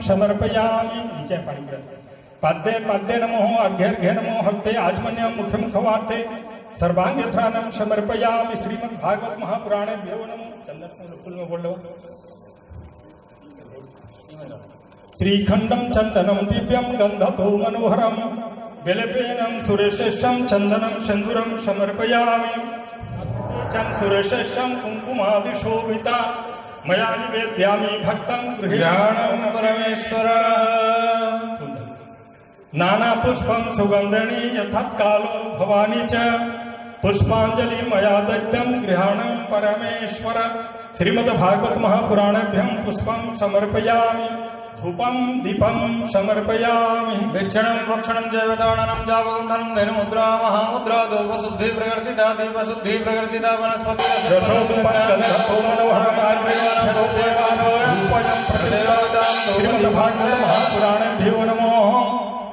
समर्पयामि नीचे पाणी पद्ये पद्ये नमो अर्घ्य नमो हस्ते आजमन्यं मुखमुखवार्ते सर्वांग ध्यानं समर्पयामि श्रीमद् भागवत महापुराणे भ्यो नमो चंदन से फूल में बोल लो श्रीखंडं चंदनं दिव्यं गंधतो मनोहरं बेलपेनं सुरेशं चंदनं सिंदूरं समर्पयामि चं सुरेशं कुंकुमादिशोभिता मया निवेद्यामि भक्तं गृहाणं परमेश्वर नाना पुष्पं सुगंधनी यथात्कालो भवानी च पुष्पांजलि मया दत्तं गृहाणं परमेश्वर श्रीमद्भागवत महापुराणेभ्यं पुष्पं समर्पयामि धूपं दीपं समर्पयामि वीक्षणं भक्षणं चैव दानं जावगुण्ठनं धनुमुद्रा महामुद्रा धूपशुद्धि प्रकृतिता दीपशुद्धि प्रकृतिता वनस्पति श्रीमद्भागवत महापुराणेभ्यो नमो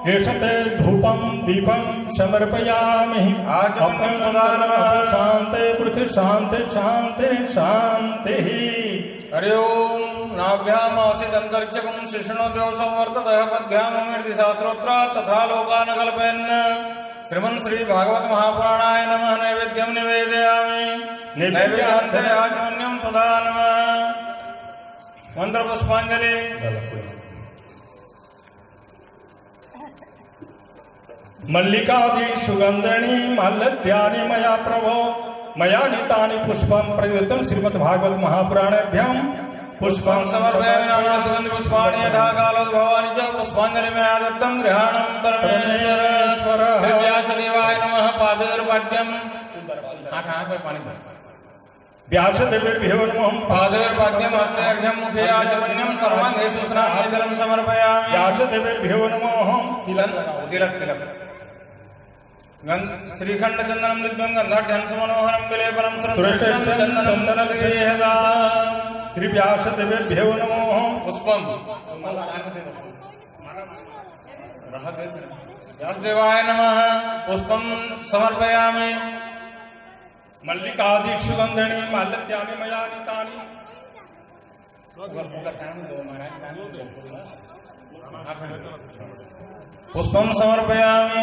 केशते धूपं दीपं समर्पयामि शांते पृथ्वी शांति शांति शांति हरि ओम नाभ्यामासीदन्तरिक्षकं शिष्णोद्रव संवर्ततः पद्भ्यामूर्तिशास्त्रोत्र तथा लोकानकल्पयन् श्रीमन् श्री भागवत महापुराणाय नमः नैवेद्यं निवेदयामि नैवेद्यान्ते आचमन्यं सदा नमः मंत्र पुष्पांजलि मल्लिकादि सुगंधनी माल्यद्यानि मया प्रभो मया नीतानि पुष्पं प्रयुक्तं श्रीमद्भागवत महापुराणेभ्यं पुष्पं समर्पयामि सुगंधि पुष्पाणि यथा कालोद्भवानि च पुष्पांजलि मया दत्तं गृहाणं परमेश्वर व्यासदेवाय नमः पादोर्पाद्यं आँख में पानी व्यासदेवेभ्यो नमः पादोर्पाद्यं हस्ते अर्घ्यं मुखे आचमन्यं सर्वांगे स्नानादिजलं समर्पयामि व्यासदेवेभ्यो नमः तिलक श्रीखंड चंदनम दिव्यं गंधाढ्यं सुमनोहरं बिलेपरं सुरेशं चंदनं तनदेहदा श्री व्यासदेवेभ्यो नमः पुष्पं व्यासदेवाय नमः पुष्पं समर्पयामि मल्लिकादि सुगंधनी माल्यद्यानि मया नीतानि पुष्पं समर्पयामि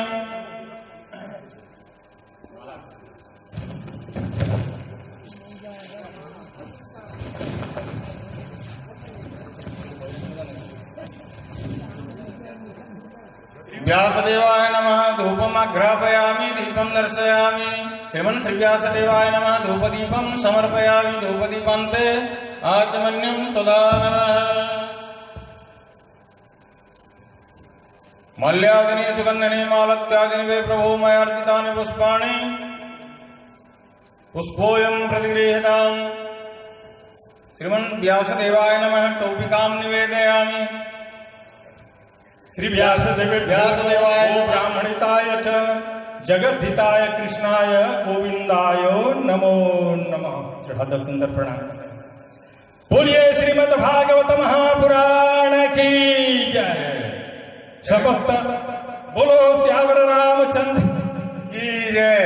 व्यासदेवाय नमः धूपमाघ्रापयामि दीपं दर्शयामि श्रीमन् श्री व्यासदेवाय नमः धूपदीपं समर्पयामि धूपदीपान्ते आचमन्यं सदा नमः मल्यादिनी सुगंधनी मालत्यादिनी वे प्रभो मया अर्चितानि पुष्पाणि पुष्पोऽयं प्रतिगृह्यताम् श्रीमन् व्यासदेवाय नमः टोपिकां निवेदयामि श्री व्यासदेवाय ब्राह्मणिताय च जगद्धिताय कृष्णाय गोविंदाय नमो नमः। चढ़ा सुंदर प्रणाम बोलिए श्रीमद् भागवत महापुराण की जय। समस्त बोलो श्यावर रामचंद्र की जय।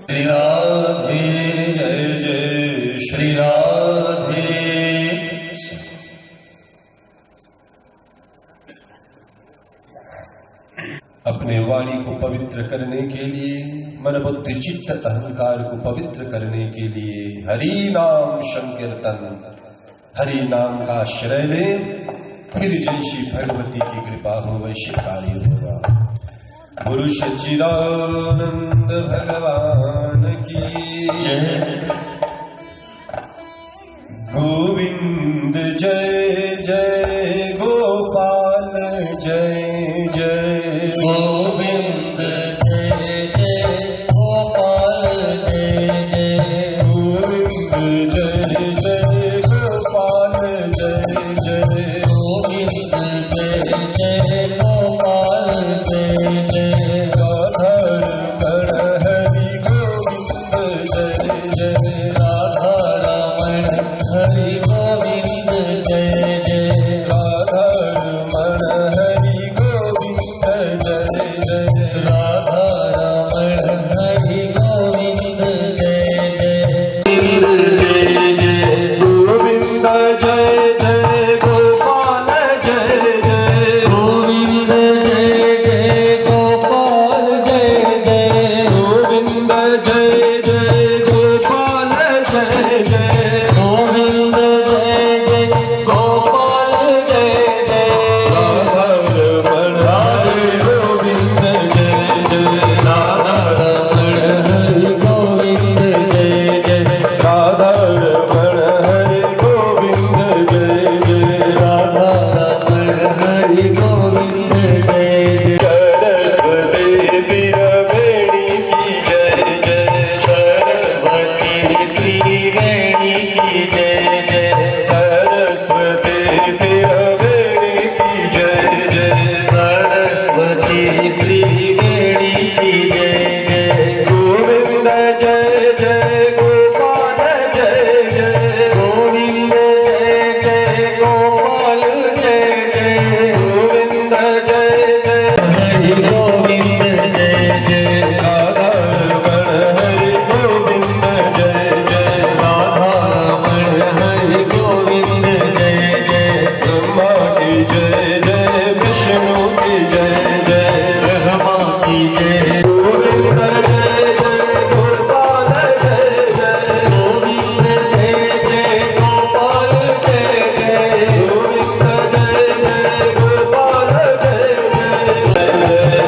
श्री राधे जय जय श्री राधे। अपने वाणी को पवित्र करने के लिए, मन बुद्धि चित्त अहंकार को पवित्र करने के लिए हरि नाम संकीर्तन, हरि नाम का आश्रय ले, फिर जैसी भगवती की कृपा हो वैसे कार्य होगा। गुरु सच्चिदानंद भगवान की जय। गोविंद जय जय गोपाल जय जय गोविंद जय जय गोपाल जय जय गोविंद जय जय गोपाल जय जय गोविंद जय जय गोपाल जय जय। गाधर कर हरि गोविंद जय जय त्रिवेणी की जय जय सरस्वती त्रिवेणी की जय जय सरस्वती त्रिवेणी की जय जय गोविंद जय जय गोपाल जय जय गोविंद जय जय गोपाल जय जय गोविंद जय जय हरि गोविंद जय जय राधा रमण हरि गोविंद जय जय राधा रमण हरि गोविंद जय जय ब्रह्मा की जय जय विष्णु की जय जय ब्रह्मा की जय गोविंद जय जय गोपाल जय जय गोविंद जय जय गोपाल जय जय गोविंद जय जय गोपाल जय जय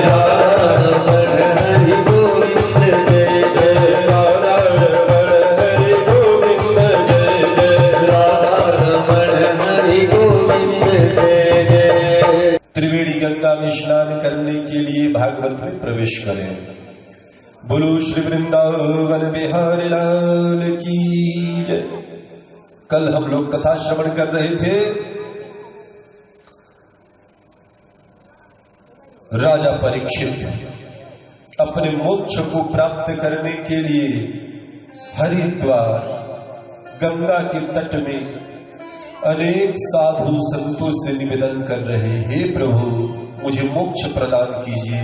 राधा रमण हरि गोविंद जय जय राधा रमण हरि गोविंद जय जय राधा रमण हरि गोविंद जय जय त्रिवेणी गंगा में स्नान करने के लिए भागवत में प्रवेश करें। बोलो श्री वृंदावन बिहारी लाल की जय। कल हम लोग कथा श्रवण कर रहे थे। राजा परीक्षित अपने मोक्ष को प्राप्त करने के लिए हरिद्वार गंगा के तट में अनेक साधु संतों से निवेदन कर रहे, हे प्रभु मुझे मोक्ष प्रदान कीजिए,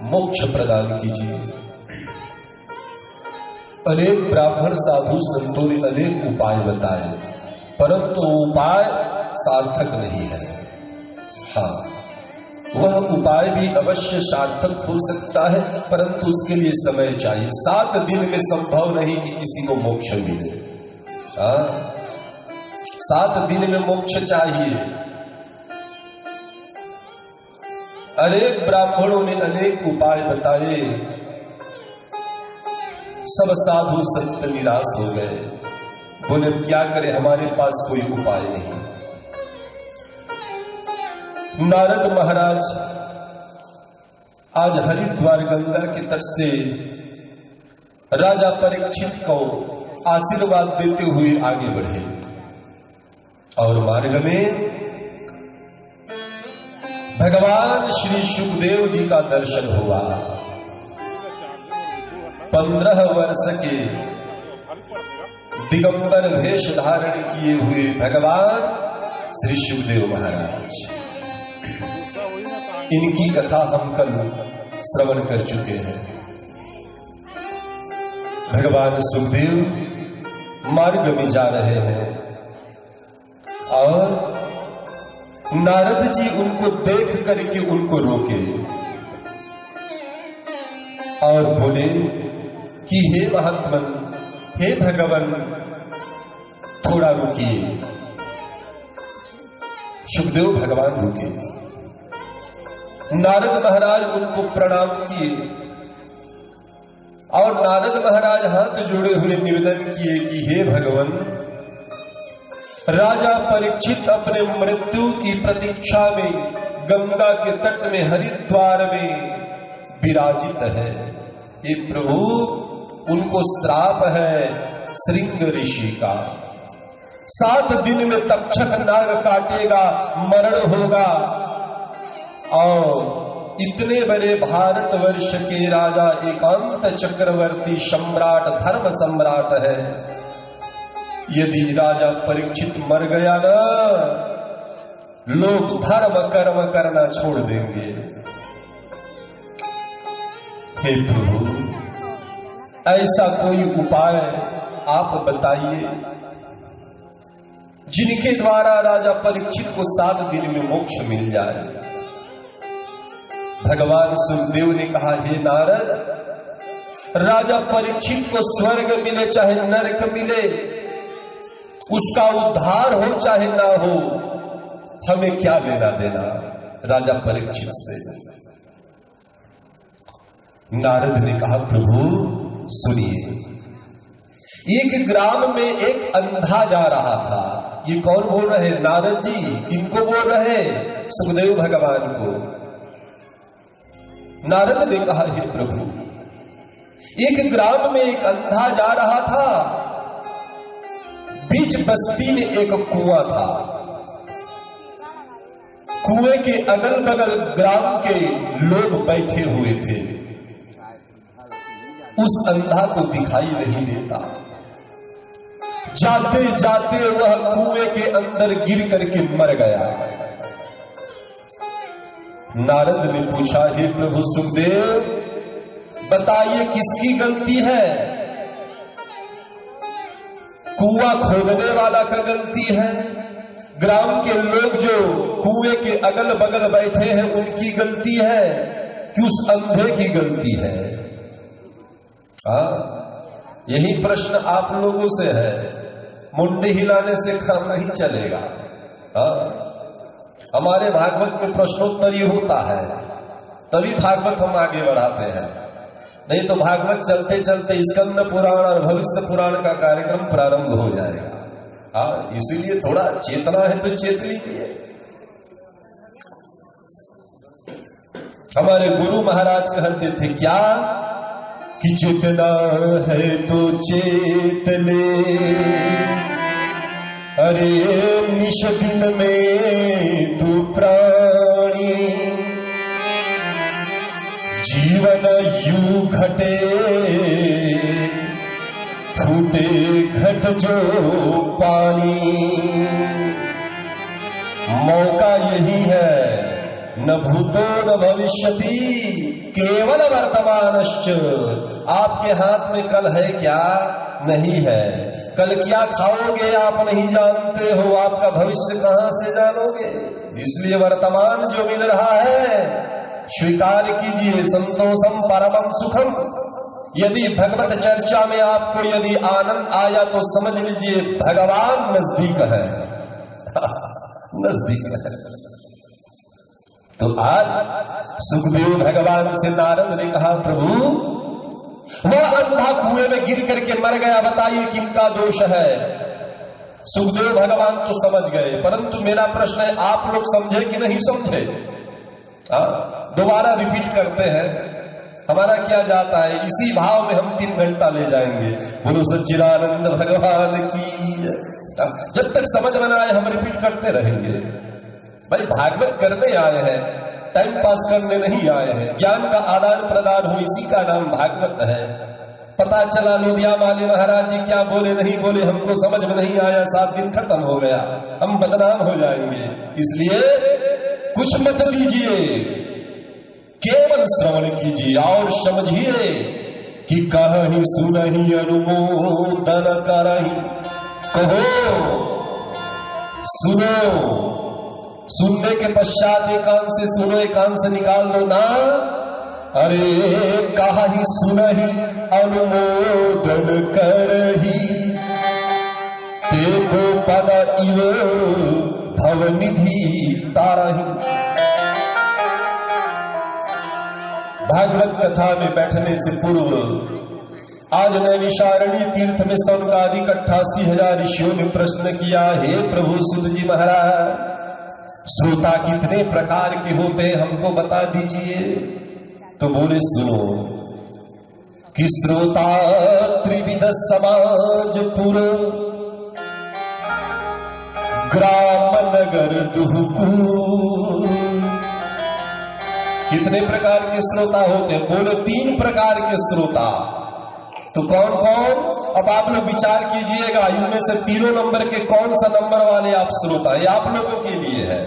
मोक्ष प्रदान कीजिए। अनेक ब्राह्मण साधु संतों ने अनेक उपाय बताए, परंतु उपाय सार्थक नहीं है। हाँ, वह उपाय भी अवश्य सार्थक हो सकता है, परंतु उसके लिए समय चाहिए। 7 दिन में संभव नहीं कि किसी को मोक्ष मिले। हाँ, 7 दिन में मोक्ष चाहिए। अनेक ब्राह्मणों ने अनेक उपाय बताए, सब साधु संत निराश हो गए, बोले क्या करें, हमारे पास कोई उपाय नहीं। नारद महाराज आज हरिद्वार गंगा के तट से राजा परीक्षित को आशीर्वाद देते हुए आगे बढ़े और मार्ग में भगवान श्री सुखदेव जी का दर्शन हुआ। 15 वर्ष के दिगंबर वेश धारण किए हुए भगवान श्री सुखदेव महाराज, इनकी कथा हम कल श्रवण कर चुके हैं। भगवान सुखदेव मार्ग में जा रहे हैं और नारद जी उनको देख करके उनको रोके और बोले कि हे महात्मन, हे भगवान, थोड़ा रुकिए। सुखदेव भगवान रुके। नारद महाराज उनको प्रणाम किए और नारद महाराज हाथ जोड़े हुए निवेदन किए कि हे भगवान, राजा परीक्षित अपने मृत्यु की प्रतीक्षा में गंगा के तट में हरिद्वार में विराजित है। हे प्रभु, उनको श्राप है श्रृंग ऋषि का। 7 दिन में तक्षक नाग काटेगा, मरण होगा। और इतने बड़े भारतवर्ष के राजा, एकांत चक्रवर्ती सम्राट, धर्म सम्राट है, यदि राजा परीक्षित मर गया ना, लोग धर्म कर्म करना छोड़ देंगे। हे प्रभु, ऐसा कोई उपाय आप बताइए जिनके द्वारा राजा परीक्षित को 7 दिन में मोक्ष मिल जाए। भगवान सुखदेव ने कहा, हे नारद, राजा परीक्षित को स्वर्ग मिले चाहे नरक मिले, उसका उद्धार हो चाहे ना हो, हमें क्या लेना देना राजा परीक्षित से। नारद ने कहा, प्रभु सुनिए, एक ग्राम में एक अंधा जा रहा था। ये कौन बोल रहे? नारद जी। किनको बोल रहे? सुखदेव भगवान को। नारद ने कहा, हे प्रभु, एक ग्राम में एक अंधा जा रहा था बीच बस्ती में एक कुआं था। कुएं के अगल बगल ग्राम के लोग बैठे हुए थे। उस अंधा को दिखाई नहीं देता। जाते जाते वह कुएं के अंदर गिर करके मर गया। नारद ने पूछा, हे प्रभु सुखदेव, बताइए किसकी गलती है? कुआं खोदने वाला का गलती है? ग्राम के लोग जो कुएं के अगल बगल बैठे हैं उनकी गलती है कि उस अंधे की गलती है? यही प्रश्न आप लोगों से है। मुंडी हिलाने से काम नहीं चलेगा। हमारे भागवत में प्रश्नोत्तरी होता है, तभी भागवत हम आगे बढ़ाते हैं। नहीं तो भागवत चलते चलते स्कंद पुराण और भविष्य पुराण का कार्यक्रम प्रारंभ हो जाएगा। इसीलिए थोड़ा चेतना है तो चेत लीजिए। हमारे गुरु महाराज कहते थे क्या कि चेतना है तो चेत ले, अरे निश दिन में तू प्राणी, जीवन यूं घटे फूटे घट जो पानी। मौका यही है, न भूतो न भविष्यति केवल वर्तमानश्च। आपके हाथ में कल है क्या? नहीं है। कल क्या खाओगे आप नहीं जानते हो, आपका भविष्य कहां से जानोगे? इसलिए वर्तमान जो मिल रहा है स्वीकार कीजिए। संतोषम परमम सुखम। यदि भगवत चर्चा में आपको यदि आनंद आया तो समझ लीजिए भगवान नजदीक है। नजदीक है। तो आज सुखदेव भगवान से नारद ने कहा, प्रभु वह अंधा कुएं में गिर करके मर गया, बताइए किनका दोष है? सुखदेव भगवान तो समझ गए, परंतु मेरा प्रश्न है आप लोग समझे कि नहीं समझे? दोबारा रिपीट करते हैं। हमारा क्या जाता है, इसी भाव में हम 3 घंटा ले जाएंगे। बोलो सच्चिदानंद भगवान की। जब तक समझ में ना आए हम रिपीट करते रहेंगे। भाई भागवत करने आए हैं, टाइम पास करने नहीं आए हैं। ज्ञान का आदान प्रदान हो, इसी का नाम भागवत है। पता चला लोधिया वाले महाराज जी क्या बोले नहीं बोले हमको समझ में नहीं आया, 7 दिन खत्म हो गया, हम बदनाम हो जाएंगे। इसलिए कुछ मत लीजिए, केवल श्रवण कीजिए और समझिए कि कहीं सुनहि अनुमोदन करहि। कहो, सुनो, सुनने के पश्चात एक कान से सुनो, एक कान से निकाल दो ना। अरे कहीं सुनहि अनुमोदन करहि, देखो पद इव भवनिधि तारहि। भागवत कथा में बैठने से पूर्व आज नैमिषारण्य तीर्थ में सौनकादिक 88,000 ऋषियों ने प्रश्न किया, हे प्रभु सुत जी महाराज, श्रोता कितने प्रकार के होते हैं हमको बता दीजिए। तो बोले सुनो कि श्रोता त्रिविध समाज पुर, ग्राम नगर दुहकू। कितने प्रकार के श्रोता होते हैं? बोले 3 प्रकार के श्रोता। तो कौन कौन? अब आप लोग विचार कीजिएगा, इनमें से 3 नंबर के कौन सा नंबर वाले आप श्रोता? ये आप लोगों के लिए है।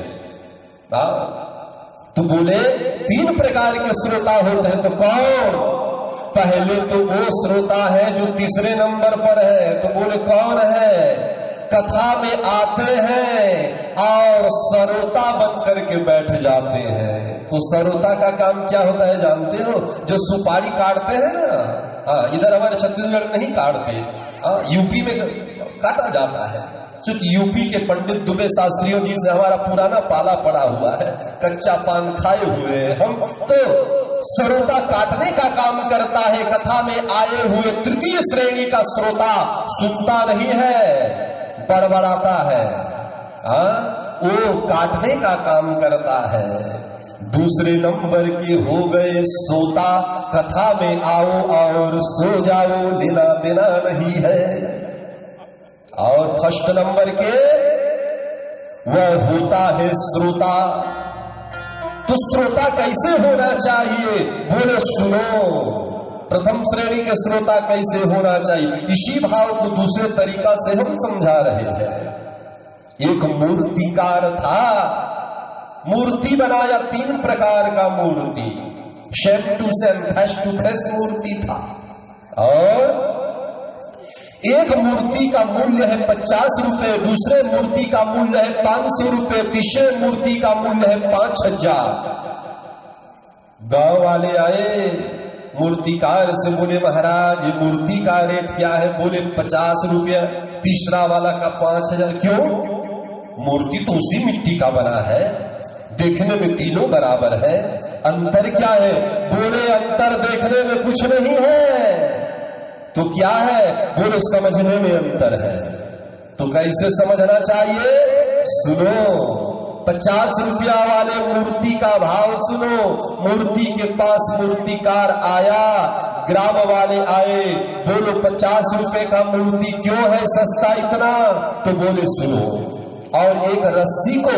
तो बोले 3 प्रकार के श्रोता होते हैं। तो कौन? पहले तो वो श्रोता है जो तीसरे नंबर पर है। तो बोले कौन है? कथा में आते हैं और सरोता बन करके बैठ जाते हैं। तो सरोता का काम क्या होता है जानते हो? जो सुपारी काटते हैं ना, इधर हमारे छत्तीसगढ़ नहीं काटते, यूपी में काटा जाता है। क्योंकि यूपी के पंडित दुबे शास्त्रियों जी से हमारा पुराना पाला पड़ा हुआ है, कच्चा पान खाए हुए हैं हम। तो सरोता काटने का काम करता है। कथा में आए हुए तृतीय श्रेणी का श्रोता सुनता नहीं है, बड़बड़ाता है। वो काटने का काम करता है। दूसरे नंबर के हो गए सोता, कथा में आओ और सो जाओ, लेना देना नहीं है। और फर्स्ट नंबर के वह होता है श्रोता। तो श्रोता कैसे होना चाहिए? बोले सुनो, प्रथम श्रेणी के श्रोता कैसे होना चाहिए, इसी भाव को दूसरे तरीका से हम समझा रहे हैं। एक मूर्तिकार था, मूर्ति बनाया 3 प्रकार का मूर्ति, same to same, face to face मूर्ति था। और एक मूर्ति का मूल्य है 50 रुपए, दूसरे मूर्ति का मूल्य है 500 रुपए, तीसरे मूर्ति का मूल्य है 5000। गांव वाले आए मूर्तिकार से, बोले महाराज ये मूर्ति का रेट क्या है? बोले 50 रुपया, तीसरा वाला का 5000। क्यों? मूर्ति तो उसी मिट्टी का बना है, देखने में तीनों बराबर है, अंतर क्या है? बोले अंतर देखने में कुछ नहीं है। तो क्या है? बोले समझने में अंतर है। तो कैसे समझना चाहिए? सुनो, 50 रुपया वाले मूर्ति का भाव सुनो। मूर्ति के पास मूर्तिकार आया, ग्राम वाले आए, बोलो 50 रुपए का मूर्ति क्यों है सस्ता इतना? तो बोले सुनो, और एक रस्सी को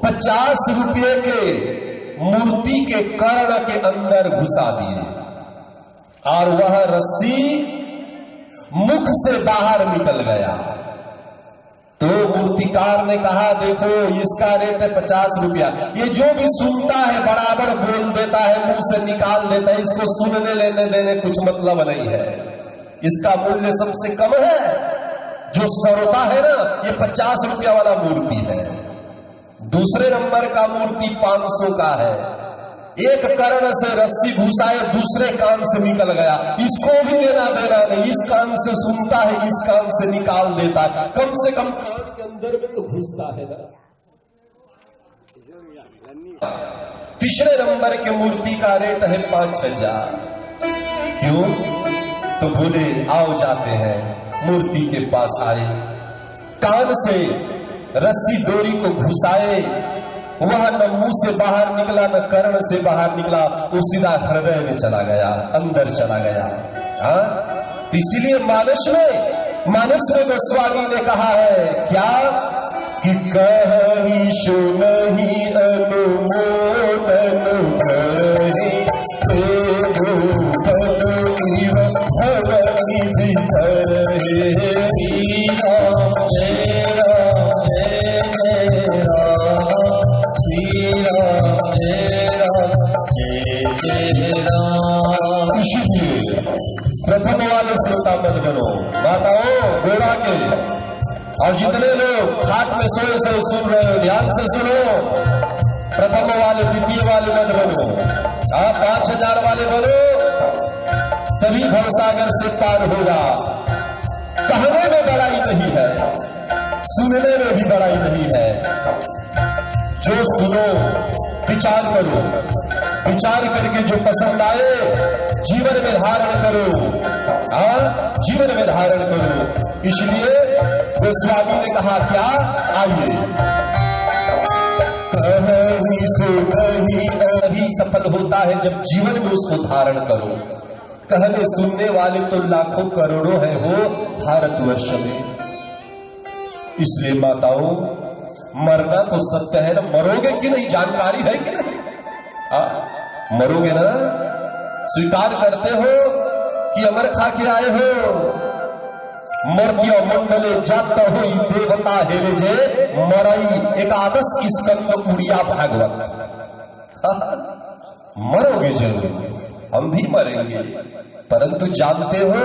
50 रुपये के मूर्ति के कर्ण के अंदर घुसा दिए और वह रस्सी मुख से बाहर निकल गया। तो मूर्तिकार ने कहा देखो इसका रेट है 50 रुपया। ये जो भी सुनता है बराबर बोल देता है, मुंह से निकाल देता है, इसको सुनने लेने देने कुछ मतलब नहीं है। इसका मूल्य सबसे कम है। जो श्रोता है ना, ये 50 रुपया वाला मूर्ति है। दूसरे नंबर का मूर्ति 500 का है। एक कर्ण से रस्सी घुसाए, दूसरे कान से निकल गया, इसको भी लेना देना नहीं। इस कान से सुनता है, इस कान से निकाल देता है, कम से कम कान के अंदर में तो घुसता है ना। तीसरे नंबर के मूर्ति का रेट है 5000। क्यों? तो बोले आओ जाते हैं। मूर्ति के पास आए, कान से रस्सी डोरी को घुसाए, वह न मुंह से बाहर निकला न कर्ण से बाहर निकला, वो सीधा हृदय में चला गया, अंदर चला गया। हाँ, इसीलिए मानस में गोस्वामी ने कहा है क्या कि कहीं सुनहि अनुमोदन करहि भगवती भीतर हे राम जय राम जय जय राम, श्री राम जय राम जय जय राम। इसलिए प्रथम वाले श्रोता मत बनो माताओं गोड़ा के, और जितने लोग खाट में सोए सोए सुन रहे हो ध्यान से सुनो। प्रथम वाले द्वितीय वाले मत बनो, आप 5000 वाले बनो, तभी भवसागर से पार होगा। कहने में बड़ाई नहीं है, सुनने में भी बड़ाई नहीं है। जो सुनो विचार करो, विचार करके जो पसंद आए जीवन में धारण करो। हाँ, जीवन में धारण करो। इसलिए गोस्वामी ने कहा क्या, आइए कहीं से कहीं अभी सफल होता है जब जीवन में उसको धारण करो। कहने सुनने वाले तो लाखों करोड़ों हैं हो भारतवर्ष में। इसलिए माताओं मरना तो सत्य है ना, मरोगे कि नहीं जानकारी है कि नहीं? मरोगे ना, स्वीकार करते हो कि अमर खा के आए हो। मर्त्य मंडले जात हो देवता हेरे जे मरई एकादश स्कंद उड़िया भागवत। मरोगे जरूर, हम भी मरेंगे, परंतु जानते हो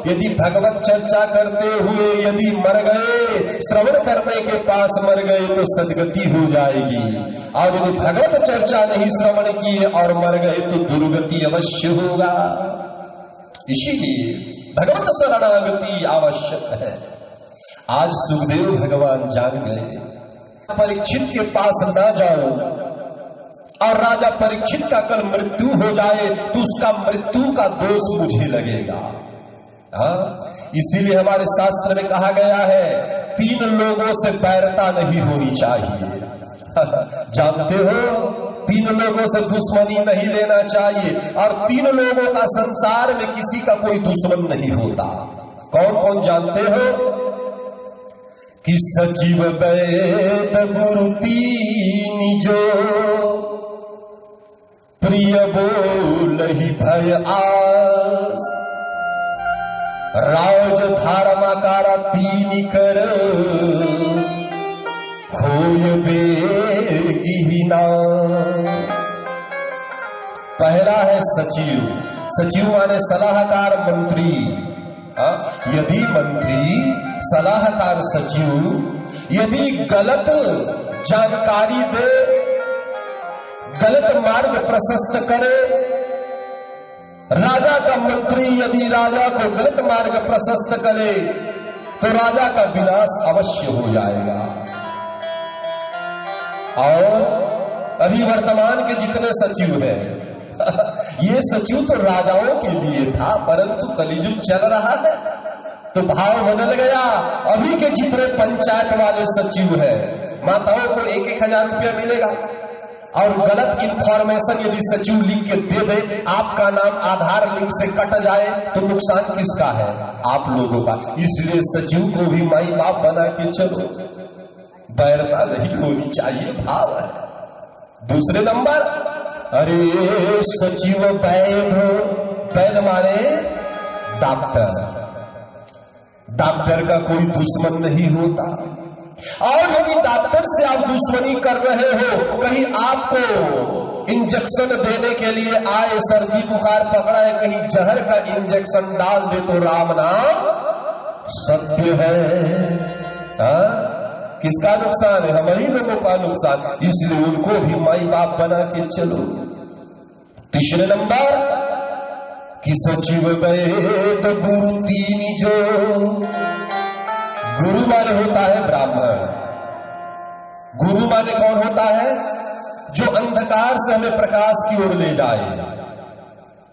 यदि भगवत चर्चा करते हुए यदि मर गए, श्रवण करने के पास मर गए तो सदगति हो जाएगी, और यदि भगवत चर्चा नहीं श्रवण किए और मर गए तो दुर्गति अवश्य होगा। इसीलिए भगवत शरणागति आवश्यक है। आज सुखदेव भगवान जान गए, परीक्षित के पास ना जाओ, और राजा परीक्षित का कल मृत्यु हो जाए तो उसका मृत्यु का दोष मुझे लगेगा। हाँ, इसीलिए हमारे शास्त्र में कहा गया है 3 लोगों से बैरता नहीं होनी चाहिए। जानते हो 3 लोगों से दुश्मनी नहीं लेना चाहिए, और 3 लोगों का संसार में किसी का कोई दुश्मन नहीं होता। कौन कौन जानते हो? कि सचिव वैद गुरु तीनि जो प्रिय बोलहि भय आस। राज धर्माकारा तीनि कर होय बेगी नाम। पहला है सचिव। सचिव माने सलाहकार मंत्री। यदि मंत्री सलाहकार सचिव यदि गलत जानकारी दे, गलत मार्ग प्रशस्त करे, राजा का मंत्री यदि राजा को गलत मार्ग प्रशस्त करे तो राजा का विनाश अवश्य हो जाएगा। और अभी वर्तमान के जितने सचिव हैं ये सचिव तो राजाओं के लिए था, परंतु कलियुग चल रहा है तो भाव बदल गया। अभी के जितने पंचायत वाले सचिव हैं, माताओं को 1-1 रुपया मिलेगा और गलत इंफॉर्मेशन यदि सचिव लिख के दे दे, आपका नाम आधार लिंक से कट जाए तो नुकसान किसका है? आप लोगों का। इसलिए सचिव को भी माई बाप बना के चलो, बैरता नहीं होनी चाहिए, भाव है। दूसरे नंबर, अरे सचिव वैद, वैद माने डॉक्टर। डॉक्टर का कोई दुश्मन नहीं होता। और यदि डॉक्टर से आप दुश्मनी कर रहे हो, कहीं आपको इंजेक्शन देने के लिए आए, सर्दी बुखार पकड़ा है, कहीं जहर का इंजेक्शन डाल दे तो राम नाम सत्य है। किसका नुकसान है? हमारी लोगों का नुकसान। इसलिए उनको भी माई बाप बना के चलो। तीसरे नंबर कि सचिव वैद गुरु तीनि जो। गुरु माने होता है ब्राह्मण। गुरु माने कौन होता है? जो अंधकार से हमें प्रकाश की ओर ले जाए,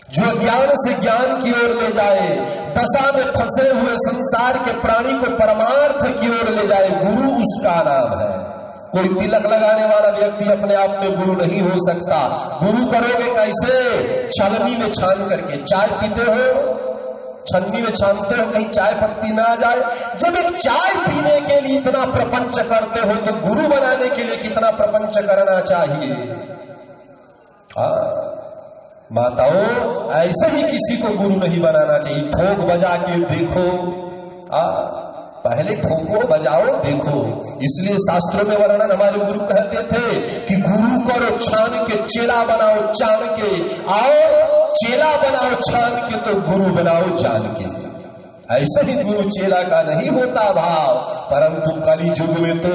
जो ज्ञान से ज्ञान की ओर ले जाए, दशा में फंसे हुए संसार के प्राणी को परमार्थ की ओर ले जाए, गुरु उसका नाम है। कोई तिलक लगाने वाला व्यक्ति अपने आप में गुरु नहीं हो सकता। गुरु करोगे कैसे? छलनी में छान करके। चाय पीते हो, छन्नी में छानते हो, कहीं चाय पत्ती ना आ जाए। जब एक चाय पीने के लिए इतना प्रपंच करते हो तो गुरु बनाने के लिए कितना प्रपंच करना चाहिए। माताओं, ऐसे ही किसी को गुरु नहीं बनाना चाहिए। ठोक बजा के देखो, पहले ठोको बजाओ देखो। इसलिए शास्त्रों में वर्णन हमारे गुरु कहते थे कि गुरु करो छान के, चेला बनाओ चान के। आओ चेला बनाओ छान के तो गुरु बनाओ जान के। ऐसे ही गुरु चेला का नहीं होता भाव। परंतु कली युग में तो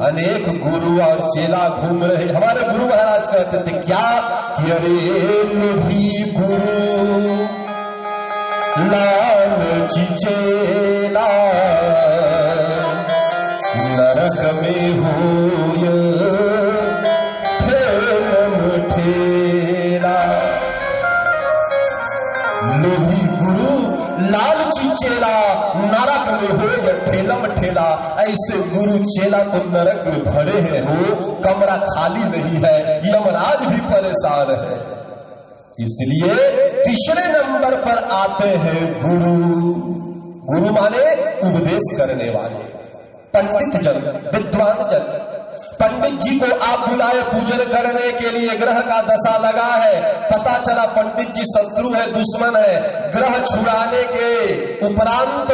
अनेक गुरु और चेला घूम रहे। हमारे गुरु महाराज कहते थे क्या कि अरे लोभी गुरु लालची चेला नरक में होय ठेलम ठेला। लोभी गुरु लालची चेला नरक में हो या ठेलम ठेला। ऐसे गुरु चेला तो नरक में भरे हैं हो, कमरा खाली नहीं है, यमराज भी परेशान है। इसलिए तीसरे नंबर पर आते हैं गुरु। गुरु माने उपदेश करने वाले, पंडित जन, विद्वान जन। पंडित जी को आप बुलाए पूजन करने के लिए, ग्रह का दशा लगा है, पता चला पंडित जी शत्रु है, दुश्मन है, ग्रह छुड़ाने के उपरांत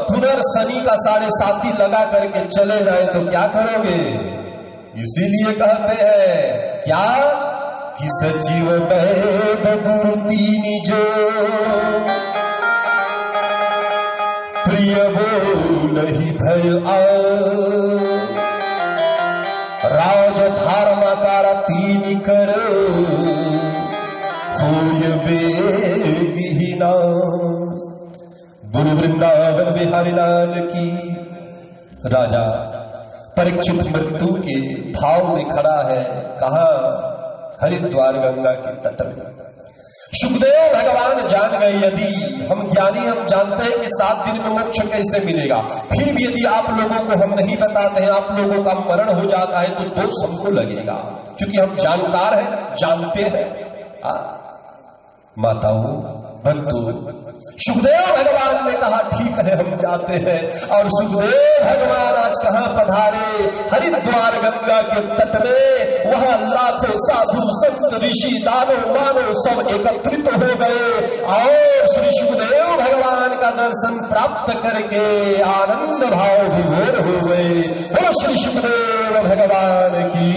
पुनर्शनि का 7.5 लगा करके चले जाए तो क्या करोगे? इसीलिए कहते हैं क्या कि सचिव वैद गुरु तीनि जो प्रिय बोलहि भय आस। राज धर्माकारा तीनि कर होय बेगी नास। गुरु वृंदावन बिहारी लाल की। राजा परीक्षित मृत्यु के भाव में खड़ा है। कहा? हरिद्वार गंगा के तट में। सुखदेव भगवान जान गए, यदि हम ज्ञानी हम जानते हैं कि 7 दिन में मोक्ष कैसे मिलेगा, फिर भी यदि आप लोगों को हम नहीं बताते हैं, आप लोगों का मरण हो जाता है तो दोष हमको लगेगा, क्योंकि हम जानकार हैं, जानते हैं। माताओं, भक्तों, सुखदेव भगवान ने कहा ठीक है हम जाते हैं। और सुखदेव भगवान आज कहाँ पधारे? हरिद्वार गंगा के तट में। वहां लाखों साधु संत ऋषि दानव मानव सब एकत्रित हो गए और श्री सुखदेव भगवान का दर्शन प्राप्त करके आनंद भाव विभोर हो गए। बोलो श्री सुखदेव भगवान की।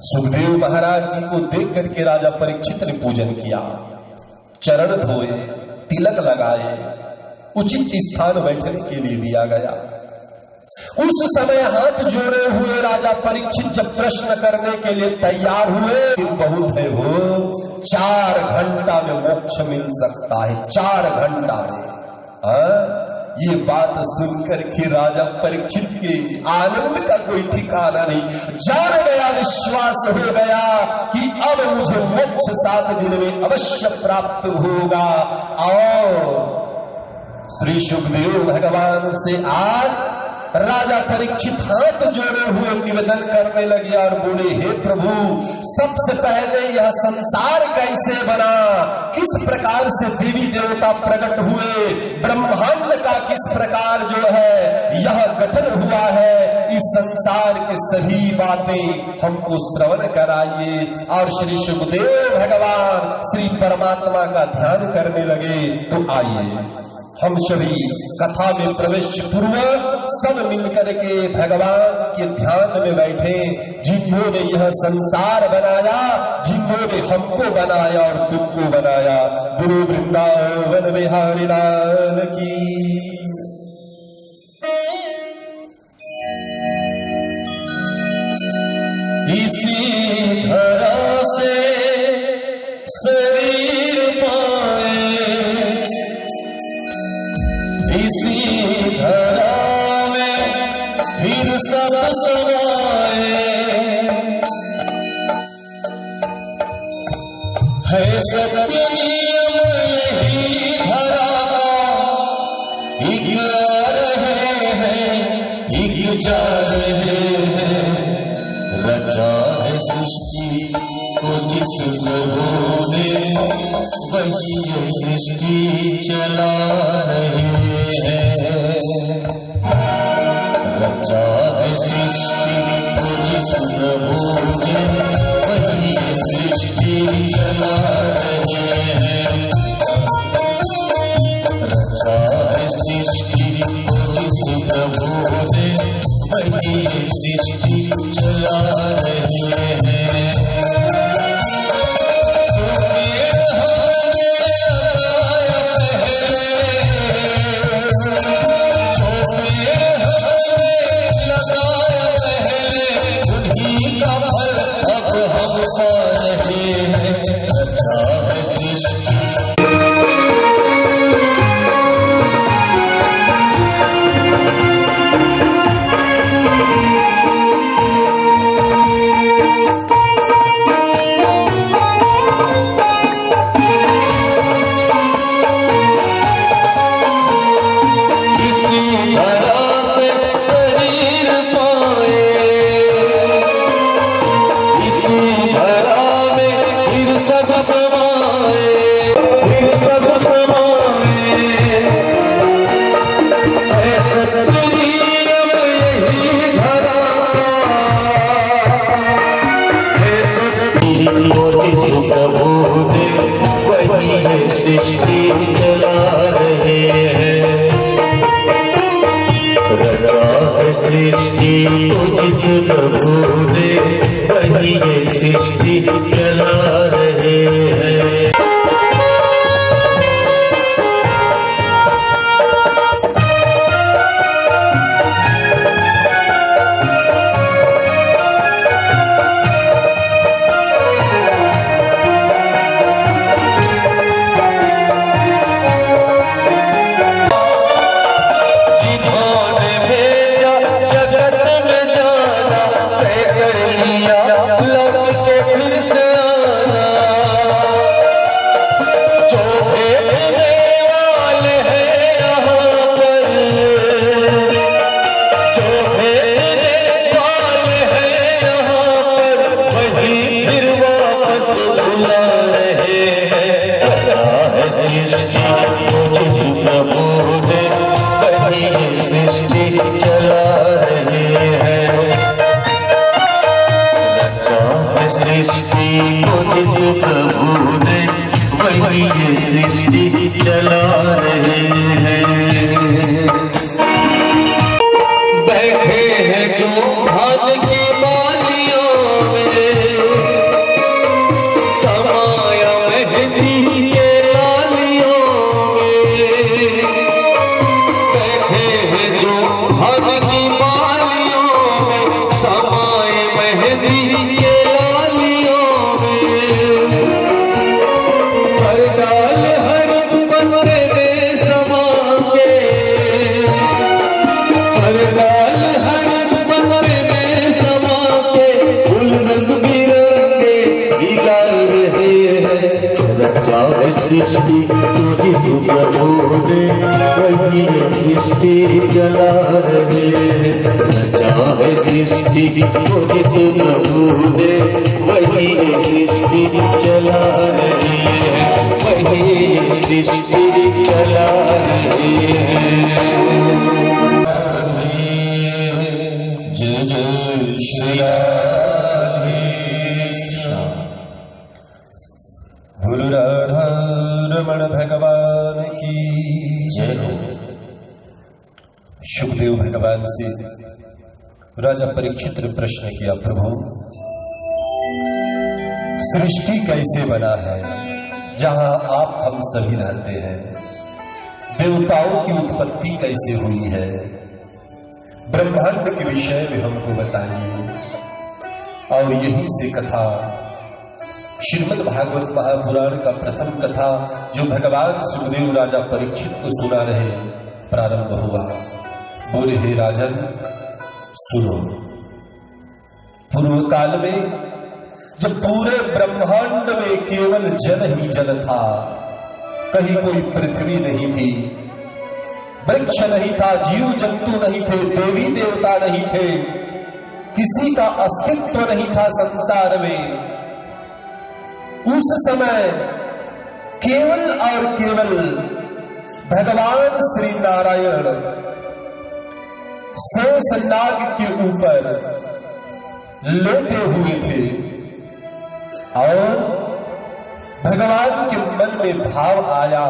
सुखदेव महाराज जी को देख करके राजा परीक्षित ने पूजन किया, चरण धोए, तिलक लगाए, उचित स्थान बैठने के लिए दिया गया। उस समय हाथ जोड़े हुए राजा परीक्षित जब प्रश्न करने के लिए तैयार हुए, बहुत है हो 4 घंटा में मोक्ष मिल सकता है, 4 घंटा में। ये बात सुनकर के राजा परीक्षित के आनंद का कोई ठिकाना नहीं, जान गया, विश्वास हो गया कि अब मुझे मोक्ष 7 दिन में अवश्य प्राप्त होगा। और श्री सुखदेव भगवान से आज राजा परीक्षित हाथ जोड़े हुए निवेदन करने लगे और बोले, हे प्रभु, सबसे पहले यह संसार कैसे बना? किस प्रकार से देवी देवता प्रकट हुए? ब्रह्मांड का किस प्रकार जो है यह गठन हुआ है? इस संसार के सभी बातें हमको श्रवण कराइए। और श्री सुखदेव भगवान श्री परमात्मा का ध्यान करने लगे। तो आइए हम सभी कथा में प्रवेश पूर्व सब मिलकर के भगवान के ध्यान में बैठे। जिन्होंने यह संसार बनाया, जिन्होंने हमको बनाया और तुमको बनाया, गुरु वृंदावन बिहारी लाल की। इसी धरा से शरीर पाए, इसी धरा में फिर सब समाए, है सत्य नियम यही धरा का, एक आ रहे हैं एक जा रहे हैं। रचा है सृष्टि को जिस प्रभु ने, वही सृष्टि चला रहे हैं। रचा है सृष्टि को जिस प्रभु ने, वही सृष्टि चला रहे हैं। रचा है सृष्टि को जिस प्रभु ने, वही सृष्टि चला रहे हैं। सृष्टि चला रहे हैं। रचा है सृष्टि को जिस प्रभु ने, वही सृष्टि चला रहे हैं। जगत में जाना तय कर लिया, लग की बालियों में समाए मेहंदी के लालियों में हर डाल हर पत्ते में समा के हर डाल हर पत्ते में समा के फूल रंग बिरंगे खिला रहे हैं रचा है सृष्टि तुझी सुप्रभु ने वही सृष्टि चला रहे हैं रचा है सृष्टि तुझी सुप्रभु ने वही सृष्टि चला रहे हैं वही सृष्टि चला रहे हैं। जय जय श्री राधे गुरु राधा रमण भगवान की जय हो। सुखदेव भगवान से राजा परीक्षित ने प्रश्न किया, प्रभु सृष्टि कैसे बना है जहां आप हम सभी रहते हैं? देवताओं की उत्पत्ति कैसे हुई है? ब्रह्मांड के विषय में हमको बताइए। और यहीं से कथा श्रीमद् भागवत महापुराण का प्रथम कथा जो भगवान सुखदेव राजा परीक्षित को सुना रहे प्रारंभ हुआ। बोले, हे राजन सुनो। पूर्व काल में जब पूरे ब्रह्मांड में केवल जल ही जल था, कहीं कोई पृथ्वी नहीं थी, वृक्ष नहीं था, जीव जंतु नहीं थे, देवी देवता नहीं थे, किसी का अस्तित्व नहीं था संसार में, उस समय केवल और केवल भगवान श्री नारायण शेषनाग के ऊपर लेटे हुए थे और भगवान के मन में भाव आया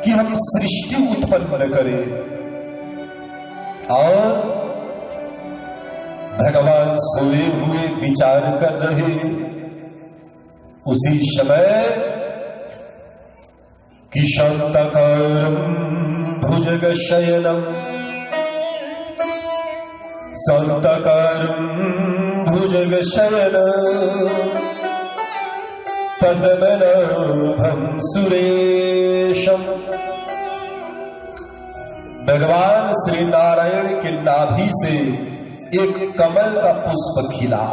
कि हम सृष्टि उत्पन्न करें। और भगवान सोए हुए विचार कर रहे, उसी समय कि शांताकारं भुजगशयनं शांताकारं भुजगशयनं पद्मनाभं सुरेशम। भगवान श्री नारायण के नाभि से एक कमल का पुष्प खिला।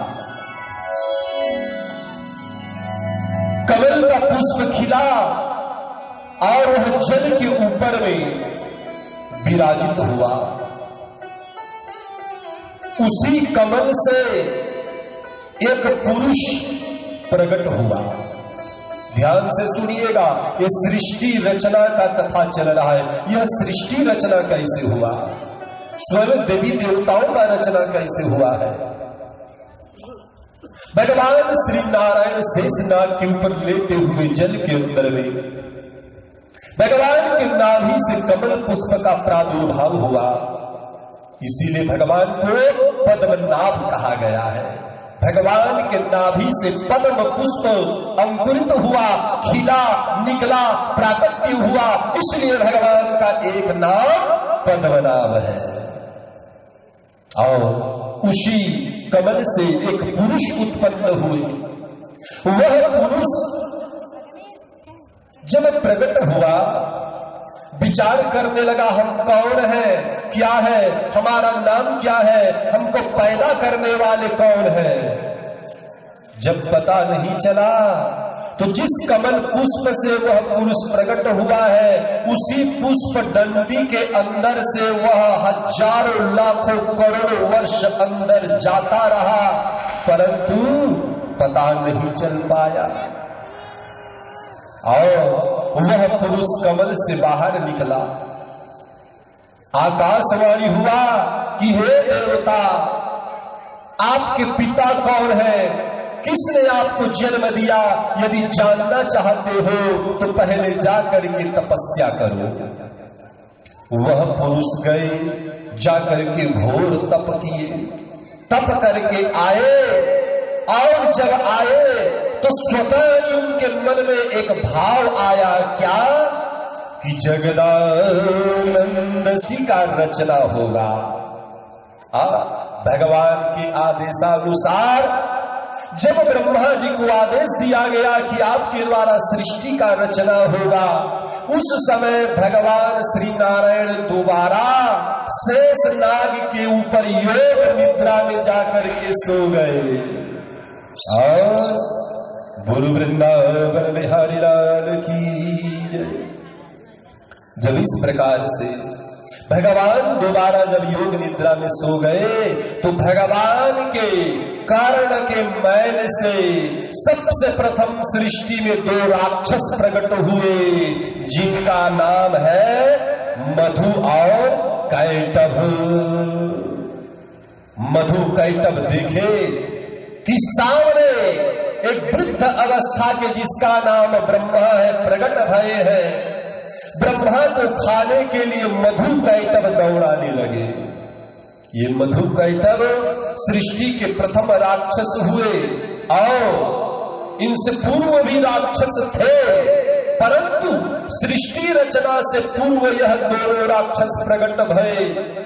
कमल का पुष्प खिला और वह जल के ऊपर में विराजित हुआ। उसी कमल से एक पुरुष प्रकट हुआ। ध्यान से सुनिएगा, यह सृष्टि रचना का कथा चल रहा है। यह सृष्टि रचना कैसे हुआ, स्वयं देवी देवताओं का रचना कैसे हुआ है। भगवान श्री नारायण शेषनाग के ऊपर लेटे हुए जल के अंदर में भगवान के नाभि से कमल पुष्प का प्रादुर्भाव हुआ। इसीलिए भगवान को पद्मनाभ कहा गया है। भगवान के नाभि से पद्म पुष्प अंकुरित हुआ, खिला, निकला, प्राकट्य हुआ, इसलिए भगवान का एक नाम पद्मनाभ है। और उसी कमल से एक पुरुष उत्पन्न हुए। वह पुरुष जब प्रकट हुआ, विचार करने लगा, हम कौन हैं, क्या है, हमारा नाम क्या है, हमको पैदा करने वाले कौन हैं। जब पता नहीं चला तो जिस कमल पुष्प से वह पुरुष प्रकट हुआ है, उसी पुष्प डंडी के अंदर से वह हजारों लाखों करोड़ों वर्ष अंदर जाता रहा, परंतु पता नहीं चल पाया। और वह पुरुष कमल से बाहर निकला। आकाशवाणी हुआ कि हे देवता, आपके पिता कौन है, किसने आपको जन्म दिया? यदि जानना चाहते हो तो पहले जाकर के तपस्या करो। वह पुरुष गए, जाकर के घोर तप किए, तप करके आए। और जब आए तो स्वतः उनके मन में एक भाव आया, क्या कि जगदानंद जी का रचना होगा। भगवान के आदेशानुसार जब ब्रह्मा जी को आदेश दिया गया कि आपके द्वारा सृष्टि का रचना होगा, उस समय भगवान श्री नारायण दोबारा शेष नाग के ऊपर योग निद्रा में जाकर के सो गए। और बोलो वृंदावन बिहारी लाल की जय। जब इस प्रकार से भगवान दोबारा जब योग निद्रा में सो गए तो भगवान के कारण के मैल से सबसे प्रथम सृष्टि में 2 राक्षस प्रकट हुए, जिनका नाम है मधु और कैटभ। मधु कैटभ देखे कि सामने एक वृद्ध अवस्था के जिसका नाम ब्रह्मा है प्रकट भये हैं। ब्रह्मा को खाने के लिए मधु कैटभ दौड़ाने लगे। ये मधु कैटभ सृष्टि के प्रथम राक्षस हुए और इनसे पूर्व भी राक्षस थे, परंतु सृष्टि रचना से पूर्व यह दोनों राक्षस प्रकट भये।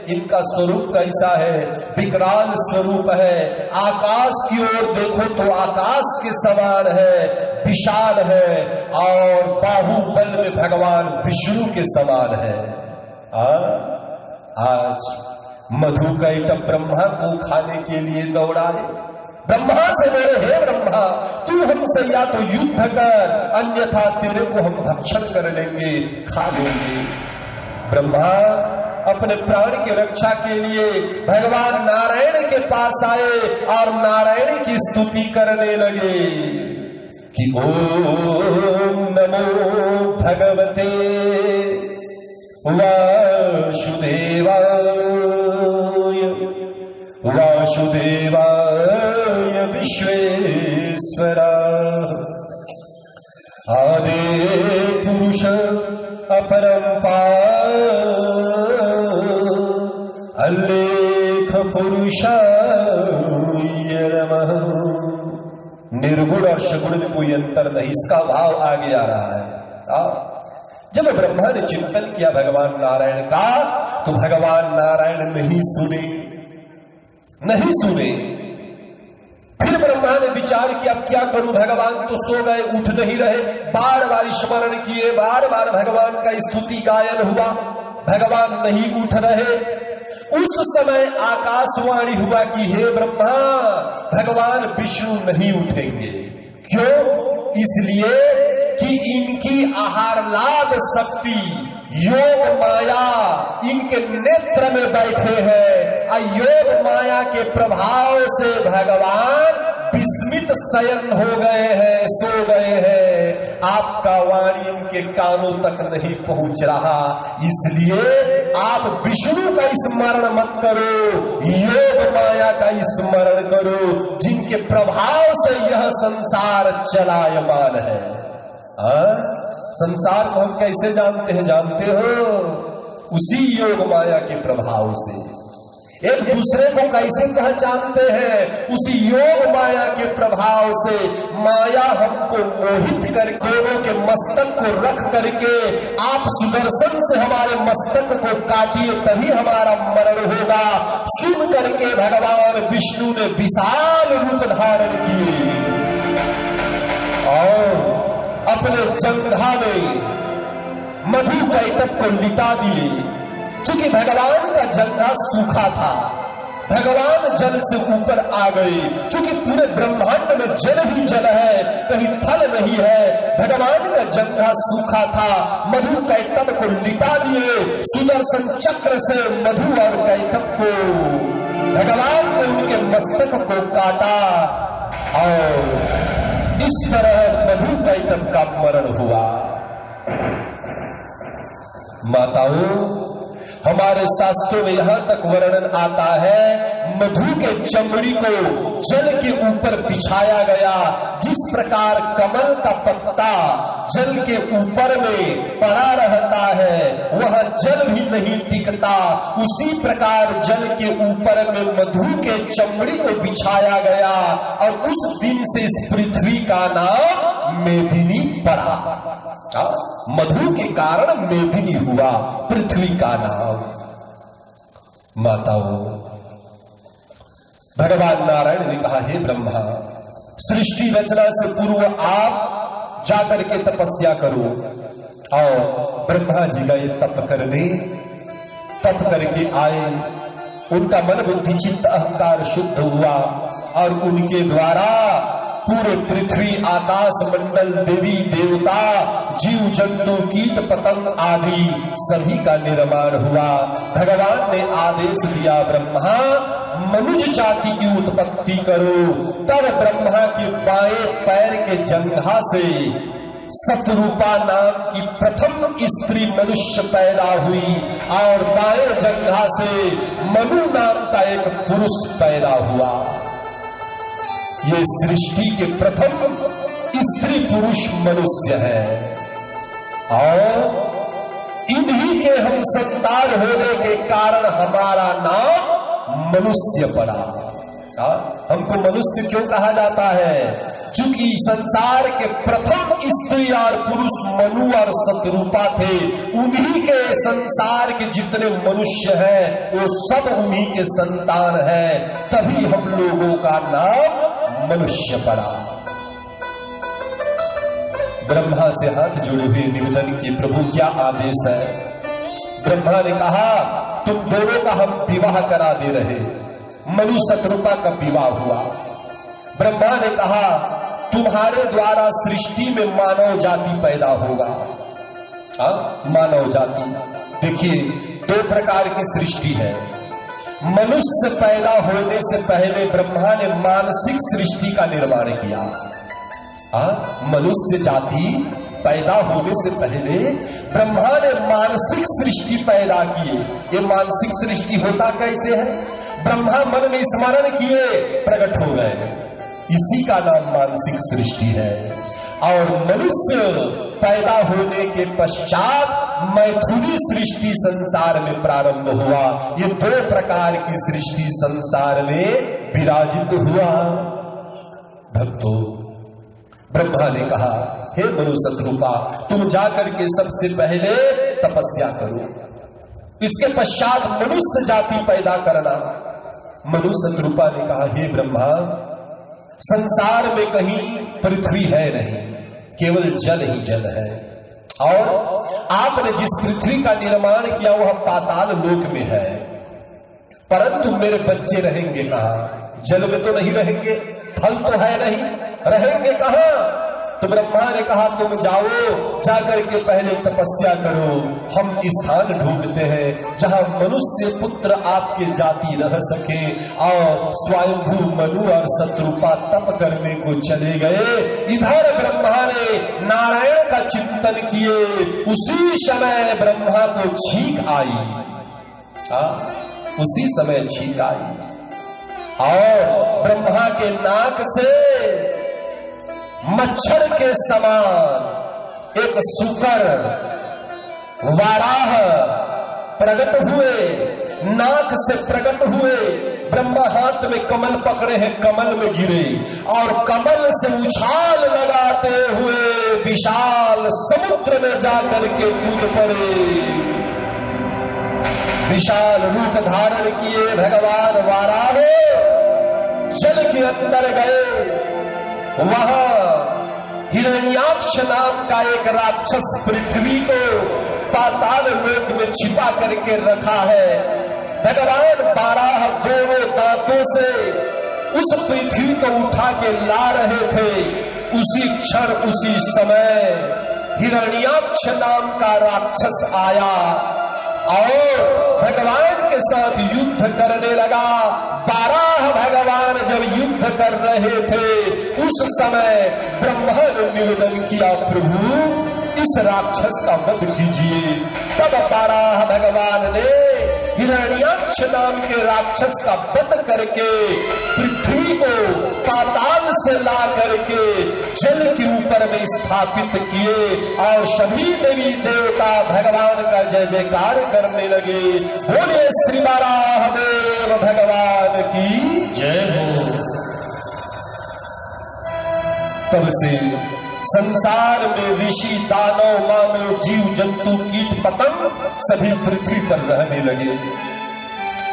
इनका स्वरूप कैसा है? विकराल स्वरूप है। आकाश की ओर देखो तो आकाश के समान है, विशाल है और बाहुबल में भगवान विष्णु के समान है। आज मधु कैटभ ब्रह्मा को खाने के लिए दौड़ाए। ब्रह्मा से बोले, हे ब्रह्मा, तू हमसे या तो युद्ध कर, अन्यथा तेरे को हम भक्षण कर लेंगे, खा लेंगे। ब्रह्मा अपने प्राण की रक्षा के लिए भगवान नारायण के पास आए और नारायण की स्तुति करने लगे कि ओम नमो भगवते वासुदेवाय वासुदेवाय विश्वेश्वरा आदि पुरुष अपरंपार अल्लेख पुरुषाय नमः। निर्गुण और सगुण में कोई अंतर नहीं, इसका भाव आगे आ रहा है। जब ब्रह्मा ने चिंतन किया भगवान नारायण का तो भगवान नारायण नहीं सुने। फिर ब्रह्मा ने विचार किया अब क्या करूं, भगवान तो सो गए, उठ नहीं रहे। बार बार स्मरण किए, बार बार भगवान का स्तुति गायन हुआ, भगवान नहीं उठ रहे। उस समय आकाशवाणी हुआ कि हे ब्रह्मा, भगवान विष्णु नहीं उठेंगे। क्यों? इसलिए कि इनकी आहारलाद शक्ति योग माया इनके नेत्र में बैठे हैं। योग माया के प्रभाव से भगवान विस्मित शयन हो गए हैं, सो गए हैं। आपका वाणी इनके कानों तक नहीं पहुंच रहा, इसलिए आप विष्णु का स्मरण मत करो, योग माया का स्मरण करो, जिनके प्रभाव से यह संसार चलायमान है। संसार को हम कैसे जानते हैं? जानते हो? उसी योग माया के प्रभाव से। एक दूसरे को कैसे पहचानते हैं? उसी योग माया के प्रभाव से। माया हमको मोहित कर दोनों के मस्तक को रख करके आप सुदर्शन से हमारे मस्तक को काटिए तभी हमारा मरण होगा। सुन करके भगवान विष्णु ने विशाल रूप धारण किए और अपने जंघा में मधु कैटभ को लिटा दिए। क्योंकि भगवान का जंघा सूखा था, भगवान जल से ऊपर आ गए। क्योंकि पूरे ब्रह्मांड में जल ही जल है, कहीं थल नहीं है। भगवान का जंघा सूखा था, मधु कैटभ को लिटा दिए। सुदर्शन चक्र से मधु और कैटभ को भगवान ने उनके मस्तक को काटा और इस तरह मधु कैटभ का मरण हुआ। माताओं, हमारे शास्त्रों में यहां तक वर्णन आता है, मधु के चमड़ी को जल के ऊपर बिछाया गया। जिस प्रकार कमल का पत्ता जल के ऊपर में पड़ा रहता है, वह जल भी नहीं टिकता, उसी प्रकार जल के ऊपर में मधु के चमड़ी को बिछाया गया और उस दिन से इस पृथ्वी का नाम मेदिनी पड़ा। मधु के कारण मेदिनी हुआ पृथ्वी का नाम। माताओं, भगवान नारायण ने कहा, हे ब्रह्मा, सृष्टि रचना से पूर्व आप जाकर के तपस्या करो। और ब्रह्मा जी गए तप करने, तप करके आए, उनका मन बुद्धि चित्त अहंकार शुद्ध हुआ और उनके द्वारा पूरे पृथ्वी आकाश मंडल देवी देवता जीव जंतु कीट पतंग आदि सभी का निर्माण हुआ। भगवान ने आदेश दिया, ब्रह्मा मनुज जाति की उत्पत्ति करो। तब ब्रह्मा के बाएं पैर के जंघा से शतरूपा नाम की प्रथम स्त्री मनुष्य पैदा हुई और दाएं जंघा से मनु नाम का एक पुरुष पैदा हुआ। ये सृष्टि के प्रथम स्त्री पुरुष मनुष्य है और इन्हीं के हम संतान होने के कारण हमारा नाम मनुष्य पड़ा। हमको मनुष्य क्यों कहा जाता है? चूंकि संसार के प्रथम स्त्री और पुरुष मनु और शतरूपा थे, उन्हीं के संसार के जितने मनुष्य हैं वो सब उन्हीं के संतान हैं, तभी हम लोगों का नाम मनुष्य पड़ा। ब्रह्मा से हाथ जोड़े हुए निवेदन किए, प्रभु क्या आदेश है? ब्रह्मा ने कहा, तुम दोनों का हम विवाह करा दे रहे। मनु शतरूपा का विवाह हुआ। ब्रह्मा ने कहा, तुम्हारे द्वारा सृष्टि में मानव जाति पैदा होगा। मानव जाति, देखिए दो प्रकार की सृष्टि है। मनुष्य पैदा होने से पहले ब्रह्मा ने मानसिक सृष्टि का निर्माण किया। मनुष्य जाति पैदा होने से पहले ब्रह्मा ने मानसिक सृष्टि पैदा किए। ये मानसिक सृष्टि होता कैसे है? ब्रह्मा मन में स्मरण किए, प्रकट हो गए, इसी का नाम मानसिक सृष्टि है। और मनुष्य पैदा होने के पश्चात मैथुनी सृष्टि संसार में प्रारंभ हुआ। ये दो प्रकार की सृष्टि संसार में विराजित हुआ। भक्तों, ब्रह्मा ने कहा, हे मनु शतरूपा, तुम जाकर के सबसे पहले तपस्या करो, इसके पश्चात मनुष्य जाति पैदा करना। मनु शतरूपा ने कहा, हे ब्रह्मा, संसार में कहीं पृथ्वी है नहीं, केवल जल ही जल है। और आपने जिस पृथ्वी का निर्माण किया वह पाताल लोक में है, परंतु मेरे बच्चे रहेंगे कहाँ? जल में तो नहीं रहेंगे, फल तो है नहीं, रहेंगे कहाँ? तो ब्रह्मा ने कहा, तुम जाओ, जाकर के पहले तपस्या करो। हम स्थान ढूंढते हैं जहां मनुष्य पुत्र आपके जाति रह सके। और स्वयंभू मनु और शतरूपा तप करने को चले गए। इधर ब्रह्मा ने नारायण का चिंतन किए। उसी समय ब्रह्मा को छींक आई। उसी समय छींक आई और ब्रह्मा के नाक से मच्छर के समान एक सूकर वाराह प्रकट हुए, नाक से प्रकट हुए। ब्रह्मा हाथ में कमल पकड़े हैं, कमल में गिरे और कमल से उछाल लगाते हुए विशाल समुद्र में जाकर के कूद पड़े। विशाल रूप धारण किए भगवान वाराह जल के अंदर गए। वहां हिरण्याक्ष नाम का एक राक्षस पृथ्वी को पाताल लोक में छिपा करके रखा है। भगवान बारह दोनों दांतों से उस पृथ्वी को उठा के ला रहे थे। उसी क्षण उसी समय हिरण्याक्ष नाम का राक्षस आया और भगवान के साथ युद्ध करने लगा। बारह भगवान जब युद्ध कर रहे थे उस समय ब्रह्मा ने निवेदन किया, प्रभु इस राक्षस का वध कीजिए। तब बारह भगवान ने हिरण्याक्ष नाम के राक्षस का वध करके पृथ्वी को पाताल से ला करके जल के ऊपर में स्थापित किए और सभी देवी देवता भगवान का जय जयकार करने लगे। बोले श्री बारह देव भगवान की जय हो। तब से संसार में ऋषि, दानव, मानव, जीव जंतु, कीट पतंग सभी पृथ्वी पर रहने लगे।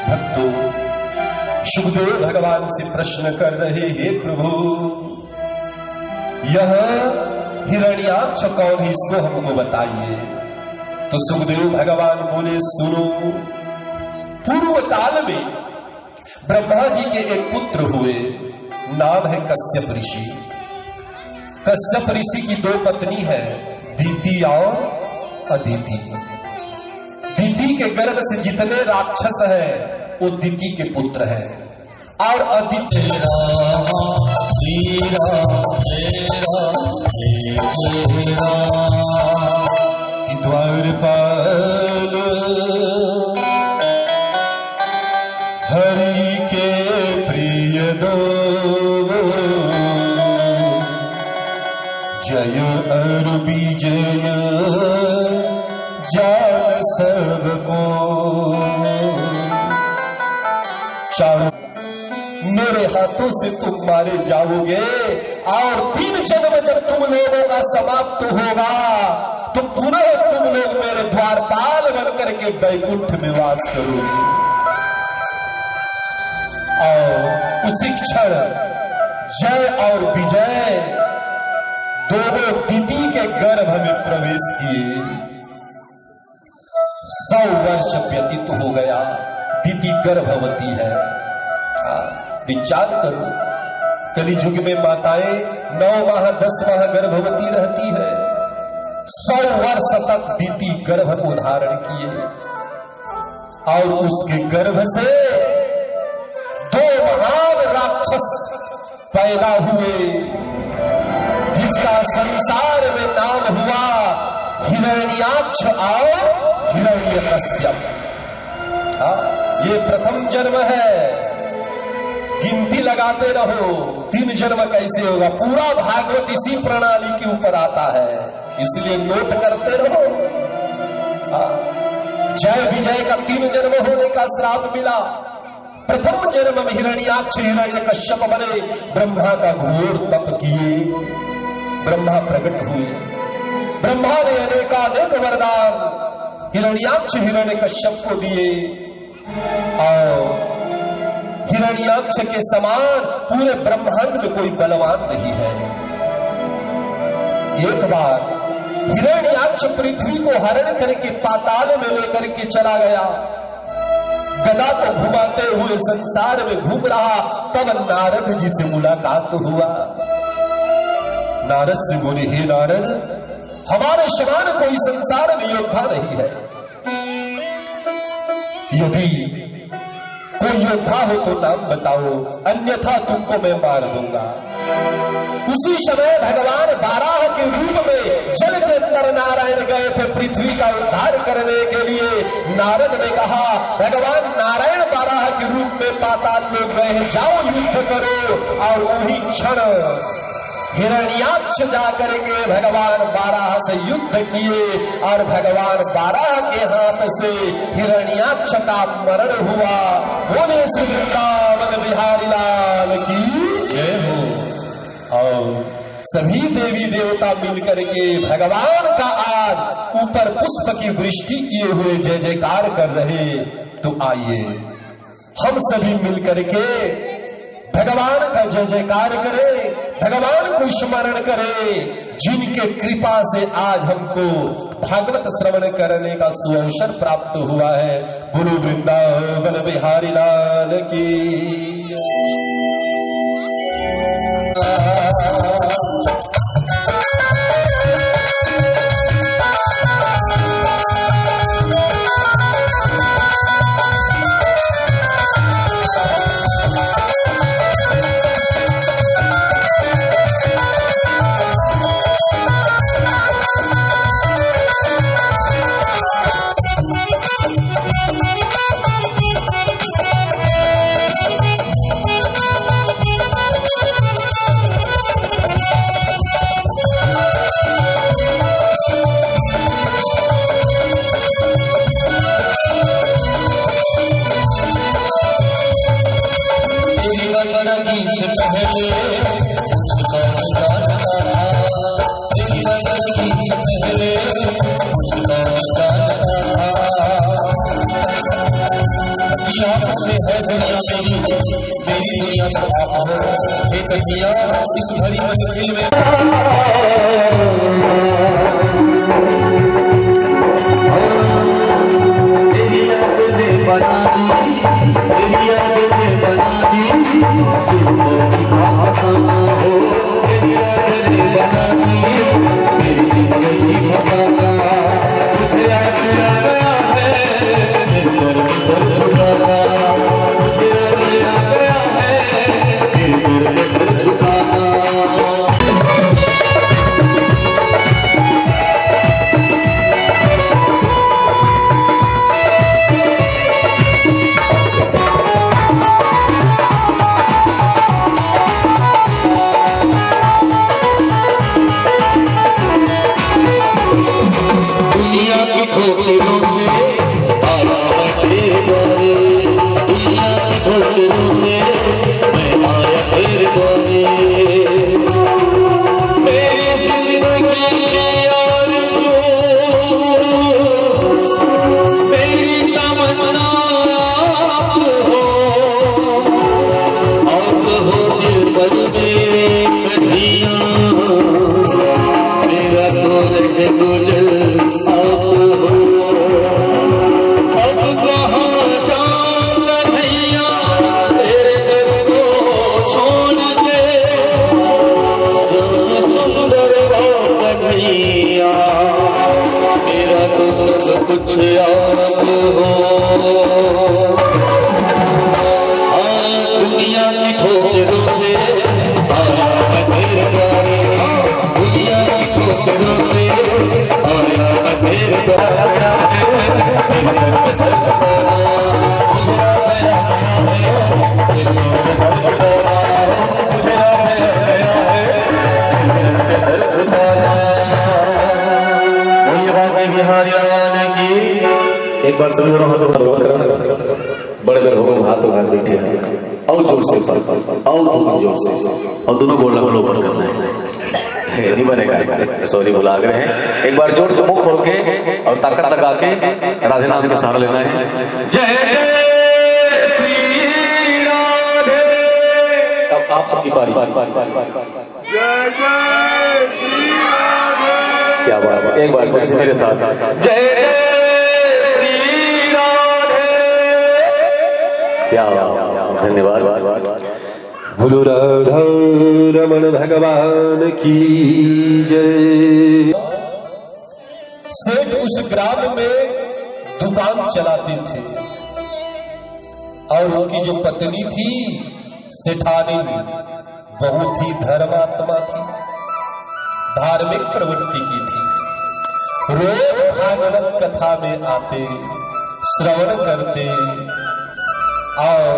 भक्तों, सुखदेव भगवान से प्रश्न कर रहे, हे प्रभु, यह हिरण्याक्ष कौन है, इसको हमको बताइए। तो सुखदेव भगवान बोले, सुनो, पूर्व काल में ब्रह्मा जी के एक पुत्र हुए, नाम है कश्यप ऋषि। कश्यप ऋषि की दो पत्नी है, दीति और अदिति। दीति के गर्भ से जितने राक्षस हैं वो दीति के पुत्र हैं, और अदिति द्वारपाल हरि के प्रिय दो, जय और विजय जान सबको। चारों मेरे हाथों से तुम मारे जाओगे, और 3 जन्म जब तुम लोगों का समाप्त होगा तो पुनः तुम लोग मेरे द्वारपाल बनकर के वैकुंठ में वास करोगे। और उसी क्षण जय और विजय दोनों दीति के गर्भ में प्रवेश किए। 100 वर्ष व्यतीत हो गया, दीति गर्भवती है। विचार करो, कलियुग में माताएं 9 माह 10 माह गर्भवती रहती है। 100 वर्ष तक दीति गर्भ को धारण किए, और उसके गर्भ से 2 महान राक्षस पैदा हुए, जिसका संसार में नाम हुआ हिरण्याक्ष और हिरण्यकश्यप। ये प्रथम जन्म है, गिनती लगाते रहो, 3 जन्म कैसे होगा। पूरा भागवत इसी प्रणाली के ऊपर आता है, इसलिए नोट करते रहो। जय विजय का 3 जन्म होने का श्राप मिला। प्रथम जन्म में हिरण्याक्ष हिरण्यकश्यप बने, ब्रह्मा का घोर तप किए, ब्रह्मा प्रकट हुए। ब्रह्मा ने अनेकानेक वरदान हिरण्याक्ष हिरण्यकश्यप को दिए, और हिरण्याक्ष के समान पूरे ब्रह्मांड में कोई बलवान नहीं है। एक बार हिरण्याक्ष पृथ्वी को हरण करके पाताल में लेकर के चला गया। गदा को घुमाते हुए संसार में घूम रहा, तब नारद जी से मुलाकात हुआ। नारद से बोले, हे नारद, हमारे समान कोई संसार में योद्धा नहीं है। यदि कोई योद्धा हो तो नाम बताओ, अन्यथा तुमको मैं मार दूंगा। उसी समय भगवान बाराह के रूप में जल के अंदर नारायण गए थे पृथ्वी का उद्धार करने के लिए। नारद ने कहा, भगवान नारायण बाराह के रूप में पाताल लोग गए हैं, जाओ युद्ध करो। और वही क्षण हिरण्याक्ष जाकर के भगवान बाराह से युद्ध किए, और भगवान बाराह के हाथ से हिरण्याक्ष का मरण हुआ। बोले श्री वृंदावन बिहारी लाल की जय हो। और सभी देवी देवता मिलकर के भगवान का आज ऊपर पुष्प की वृष्टि किए हुए जय जयकार कर रहे। तो आइए हम सभी मिलकर के भगवान का जय जयकार करें, भगवान को स्मरण करें, जिनके कृपा से आज हमको भागवत श्रवण करने का सुअवसर प्राप्त हुआ है। बोलो वृंदावन बिहारी लाल की। से पहले मेरी दुनिया का आप हो। हे कन्हैया इस भरी महफिल में तेरी याद ने बना दी, तेरी याद ने बना दी जिंदगी का फसाना हो। तेरी याद ने बना दी मेरी जिंदगी फसाना। तुझे याद आ गया है दिल पर सर झुकाना। तुझे याद आ गया है दिल पर सर झुकाना। दुनिया की ठोकरों से आया मैं तेरे द्वारे। दुनिया की ठोकरों से मैं आया तेरे द्वारे। मेरी जिंदगी की आरज़ू, मेरी तमन्ना आप हो। आप हो दिल पर मेरे कन्हैया, मेरा तो रहे गुजर आप हो। अब कहाँ जाऊं कन्हैया तेरे दर को छोड़ के। सुंदर हो कन्हैया, मेरा तो सब कुछ आप हो। दुनिया की ठोकरों से आया मैं तेरे द्वारे। दुनिया की ठोकरों से आया मैं तेरे द्वारे। तेरे दर पे सर झुकाना, मुझे आस आया है तेरे दर पे सर झुकाना। मुझे आस आया है तेरे दर पे सर झुकाना। बोलिए बाबा बिहारी लाल की। एक बार सभी लोग हाथों हाथ बड़े बड़े हो हाथ बैठे और जोर से और जोर से और दोनों गोला को लोग करना है। नहीं बनेगा, सॉरी बुला गए हैं। एक बार जोर से मुंह खोल के और ताकत लगा के राधे नाम का सहारा लेना है। जय जय श्री राधे। अब आप सबकी बारी। जय जय श्री राधे। क्या बात है, एक बार फिर से मेरे साथ जय जय श्री राधे। धन्यवाद। बोलो राधा रमण भगवान की जय। सेठ उस ग्राम में दुकान चलाते थे और उनकी जो पत्नी थी सेठानी बहुत ही धर्मात्मा थी, धार्मिक प्रवृत्ति की थी। रोज भागवत कथा में आते, श्रवण करते और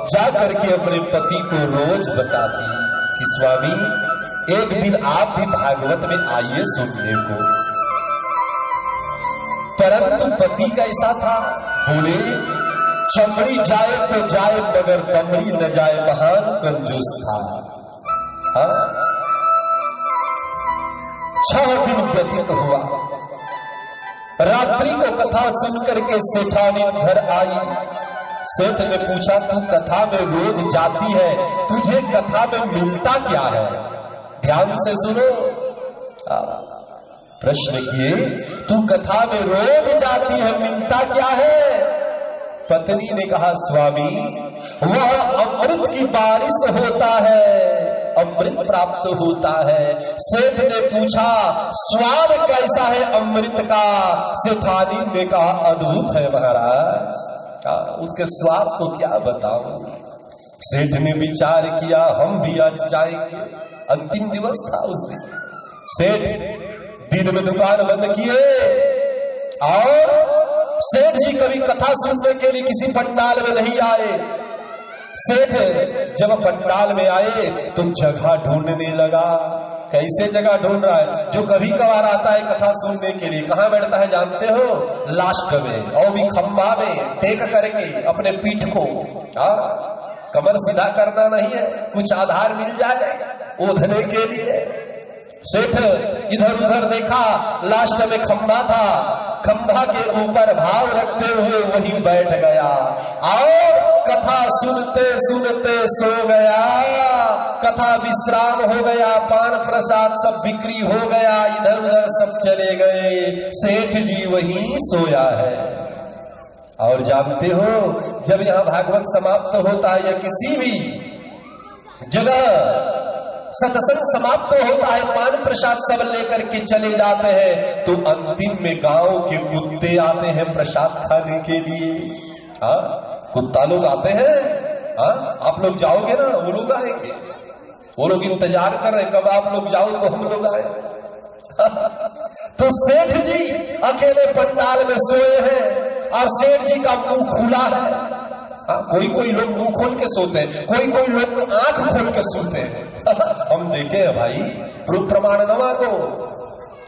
जा करके अपने पति को रोज बताती कि स्वामी एक दिन आप भी भागवत में आइए सुनने को। परंतु पति का ऐसा था, बोले चमड़ी जाए तो जाए मगर दमड़ी न जाए, महान कंजूस था। 6 दिन व्यतीत हुआ। रात्रि को कथा सुन करके सेठानी घर आई। सेठ ने पूछा तू कथा में रोज जाती है, तुझे कथा में मिलता क्या है? ध्यान से सुनो। प्रश्न किए तू कथा में रोज जाती है, मिलता क्या है? पत्नी ने कहा स्वामी वह अमृत की बारिश होता है, अमृत प्राप्त होता है। सेठ ने पूछा स्वाद कैसा है अमृत का? सेठानी ने कहा अद्भुत है महाराज, उसके स्वाद को क्या बताऊं। सेठ ने विचार किया हम भी आज जाएंगे। अंतिम दिवस था उस दिन। सेठ दिन में दुकान बंद किए और सेठ जी कभी कथा सुनने के लिए किसी पंडाल में नहीं आए। सेठ जब पंडाल में आए तो जगह ढूंढने लगा। कैसे जगह ढूंढ रहा है? जो कभी कभार आता है कथा सुनने के लिए कहाँ बैठता है जानते हो? लास्ट में, और भी खंभा में टेक करके अपने पीठ को, कमर सीधा करना नहीं है, कुछ आधार मिल जाए ओढ़ने के लिए। सेठ इधर उधर देखा, लास्ट में खंभा था, खंभा के ऊपर भाव रखते हुए वहीं बैठ गया और कथा सुनते सुनते सो गया, कथा विश्राम हो गया, पान प्रसाद सब बिक्री हो गया, इधर उधर सब चले गए, सेठ जी वहीं सोया है। और जानते हो जब यहां भागवत समाप्त होता है या किसी भी जगह सत्संग समाप्त होता है, पान प्रसाद सब लेकर के चले जाते हैं, तो अंतिम में गांव के कुत्ते आते हैं प्रसाद खाने के लिए। हाँ, कुत्ता लोग आते हैं। हाँ, आप लोग जाओगे ना, वो लोग आएंगे, वो लोग इंतजार कर रहे हैं कब आप लोग जाओ तो हम लोग आए। तो सेठ जी अकेले पंडाल में सोए हैं और सेठ जी का मुंह खुला है। हाँ, कोई कोई लोग मुंह खोल के सोते हैं, कोई कोई लोग तो आंख खोल के सोते हैं। हम देखे हैं भाई प्रूफ प्रमाण नवा को,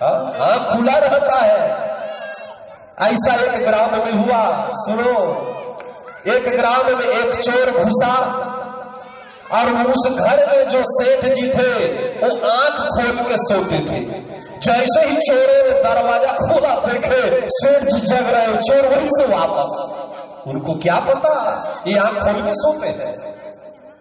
आंख खुला रहता है। ऐसा एक ग्राम में हुआ, सुनो, एक ग्राम में एक चोर घुसा और उस घर में जो सेठ जी थे वो आंख खोल के सोते थे। जैसे ही चोरों ने दरवाजा खोला, देखे सेठ जी जग रहे, चोर वहीं से वापस। उनको क्या पता ये आंख खोल के सोते हैं।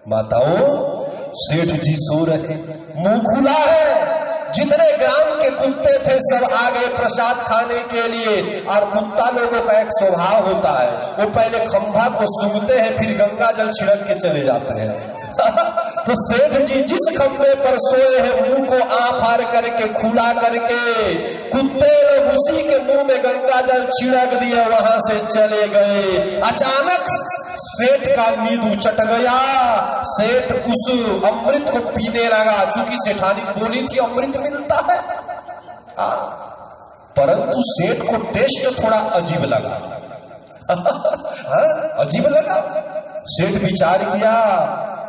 माताओं, सेठ जी सो रहे, मुंह खुला है। जितने ग्राम के कुत्ते थे सब आ गए प्रसाद खाने के लिए। और कुत्ता लोगों का एक स्वभाव होता है, वो पहले खंभा को सूंघते हैं, फिर गंगा जल छिड़क के चले जाते हैं। तो सेठ जी जिस खंभे पर सोए हैं, मुंह को आ फाड़ करके खुला करके, कुत्ते लोग उसी के मुंह में गंगा जल छिड़क दिए, वहां से चले गए। अचानक सेठ का नींद उचट गया, सेठ उस अमृत को पीने लगा। चूंकि सेठानी बोली थी अमृत मिलता है, परंतु सेठ को टेस्ट थोड़ा अजीब लगा। अजीब लगा। सेठ विचार किया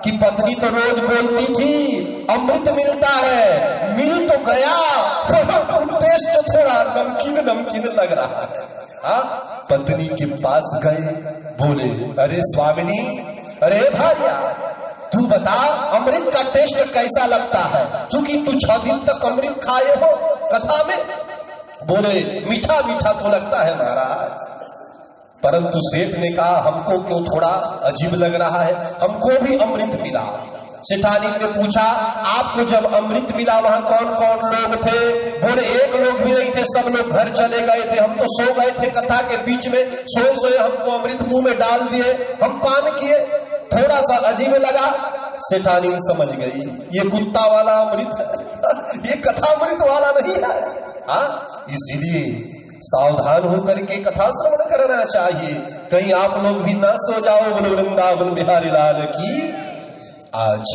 कि पत्नी तो रोज बोलती थी अमृत मिलता है, मिल तो गया, टेस्ट थोड़ा नमकीन नमकीन लग रहा है। पत्नी के पास गए, बोले, अरे स्वामिनी, अरे भार्या, तू बता अमृत का टेस्ट कैसा लगता है, क्योंकि तू 6 दिन तक अमृत खाए हो कथा में। बोले, मीठा मीठा तो लगता है महाराज। परंतु सेठ ने कहा, हमको क्यों थोड़ा अजीब लग रहा है, हमको भी अमृत मिला। सेठानी ने पूछा, आपको जब अमृत मिला वहां कौन कौन लोग थे? बोले, एक लोग भी नहीं थे, सब लोग घर चले गए थे, हम तो सो गए थे कथा के बीच में, सोए सोए हमको अमृत मुंह में डाल दिए, हम पान किए, थोड़ा सा अजीब लगा। सेठानी समझ गई ये कुत्ता वाला अमृत है, ये कथा अमृत वाला नहीं है। हाँ, इसीलिए सावधान होकर के कथा श्रवण करना चाहिए, कहीं आप लोग भी ना सो जाओ। बोलो वृंदावन बिहारी लाल की आज।